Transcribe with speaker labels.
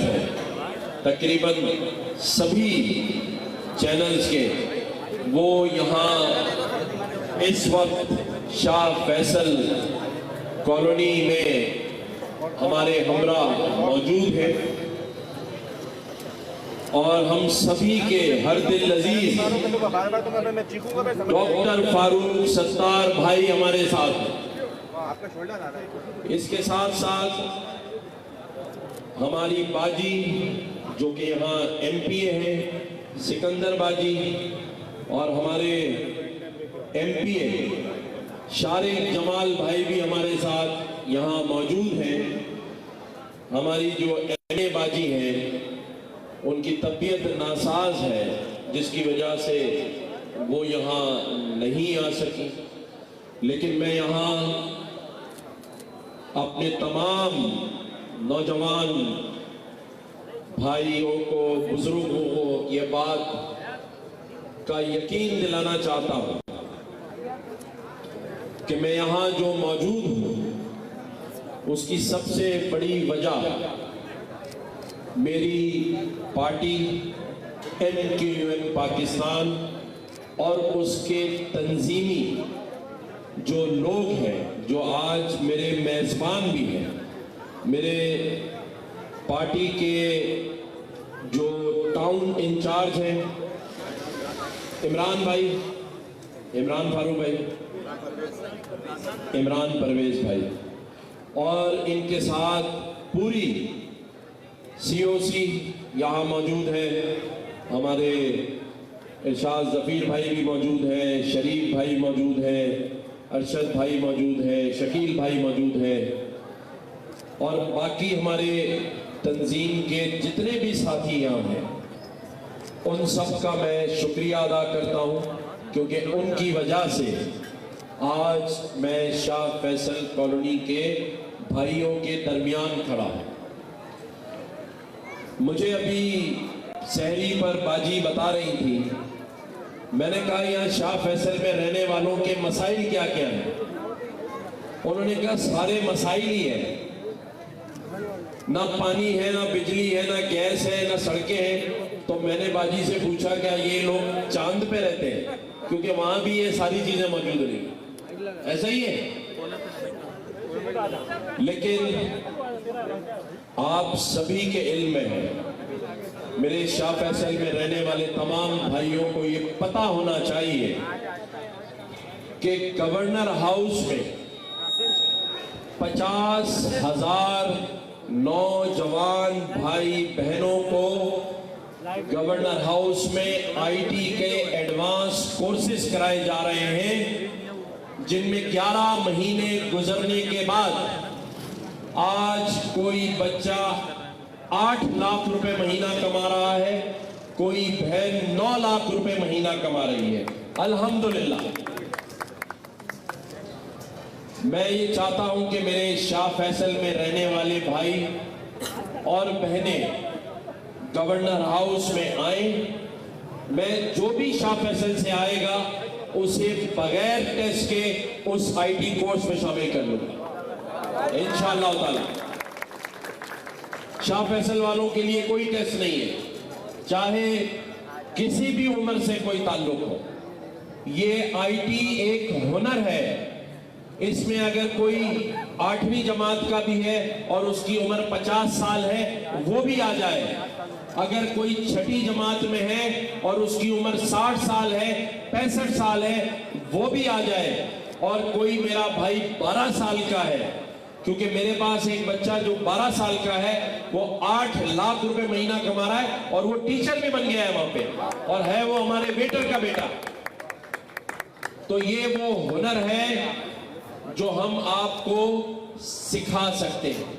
Speaker 1: ہیں تقریباً سبھی چینلز کے، وہ یہاں اس وقت شاہ فیصل کالونی میں ہمارے ہمراہ موجود ہیں، اور ہم سبھی کے ہر دل عزیز ڈاکٹر فاروق ستار بھائی ہمارے ساتھ ہیں۔ اس کے ساتھ ساتھ ہماری باجی جو کہ یہاں ایم پی اے ہیں سکندر باجی، اور ہمارے ایم پی اے شارق جمال بھائی بھی ہمارے ساتھ یہاں موجود ہیں۔ ہماری جو ایم اے باجی ہیں ان کی طبیعت ناساز ہے، جس کی وجہ سے وہ یہاں نہیں آ سکی، لیکن میں یہاں اپنے تمام نوجوان بھائیوں کو، بزرگوں کو یہ بات کا یقین دلانا چاہتا ہوں کہ میں یہاں جو موجود ہوں اس کی سب سے بڑی وجہ میری پارٹی MQM پاکستان اور اس کے تنظیمی جو لوگ ہیں، جو آج میرے میزبان بھی ہیں، میرے پارٹی کے جو ٹاؤن انچارج ہیں عمران بھائی، عمران فاروق بھائی، عمران پرویز بھائی، اور ان کے ساتھ پوری COC یہاں موجود ہے، ہمارے ارشاد ظفیر بھائی بھی موجود ہیں، شریف بھائی موجود ہیں، ارشد بھائی موجود ہیں، شکیل بھائی موجود ہیں، اور باقی ہمارے تنظیم کے جتنے بھی ساتھی یہاں ہیں ان سب کا میں شکریہ ادا کرتا ہوں، کیونکہ ان کی وجہ سے آج میں شاہ فیصل کالونی کے بھائیوں کے درمیان کھڑا ہوں۔ مجھے ابھی سحری پر باجی بتا رہی تھی، میں نے کہا یہاں شاہ فیصل میں رہنے والوں کے مسائل کیا کیا ہیں؟ انہوں نے کہا سارے مسائل ہی ہیں، نہ پانی ہے، نہ بجلی ہے، نہ گیس ہے، نہ سڑکیں ہیں۔ تو میں نے باجی سے پوچھا کیا یہ لوگ چاند پہ رہتے ہیں؟ کیونکہ وہاں بھی یہ ساری چیزیں موجود رہی، ایسا ہی ہے۔ لیکن آپ سبھی کے علم میں ہے، میرے شاہ فیصل میں رہنے والے تمام بھائیوں کو یہ پتہ ہونا چاہیے کہ گورنر ہاؤس میں 50,000 نوجوان بھائی بہنوں کو گورنر ہاؤس میں IT کے ایڈوانس کورسز کرائے جا رہے ہیں، جن میں 11 مہینے گزرنے کے بعد آج کوئی بچہ 8 لاکھ روپے مہینہ کما رہا ہے، کوئی بہن 9 لاکھ روپے مہینہ کما رہی ہے، الحمدللہ۔ میں یہ چاہتا ہوں کہ میرے شاہ فیصل میں رہنے والے بھائی اور بہنیں گورنر ہاؤس میں آئیں۔ میں جو بھی شاہ فیصل سے آئے گا اسے بغیر ٹیسٹ کے اس IT کورس میں شامل کر لوں گا انشاءاللہ تعالی۔ شاہ فیصل والوں کے لیے کوئی ٹیسٹ نہیں ہے، چاہے کسی بھی عمر سے کوئی تعلق ہو۔ یہ IT ایک ہنر ہے، اس میں اگر کوئی 8ویں جماعت کا بھی ہے اور اس کی عمر 50 سال ہے وہ بھی آ جائے، اگر کوئی 6ٹھی جماعت میں ہے اور اس کی عمر 60 سال ہے، 65 سال ہے، وہ بھی آ جائے، اور کوئی میرا بھائی 12 سال کا ہے، کیونکہ میرے پاس ایک بچہ جو 12 سال کا ہے وہ 8 لاکھ روپے مہینہ کما رہا ہے اور وہ ٹیچر بھی بن گیا ہے وہاں پہ، اور ہے وہ ہمارے ویٹر کا بیٹا۔ تو یہ وہ ہنر ہے جو ہم آپ کو سکھا سکتے ہیں۔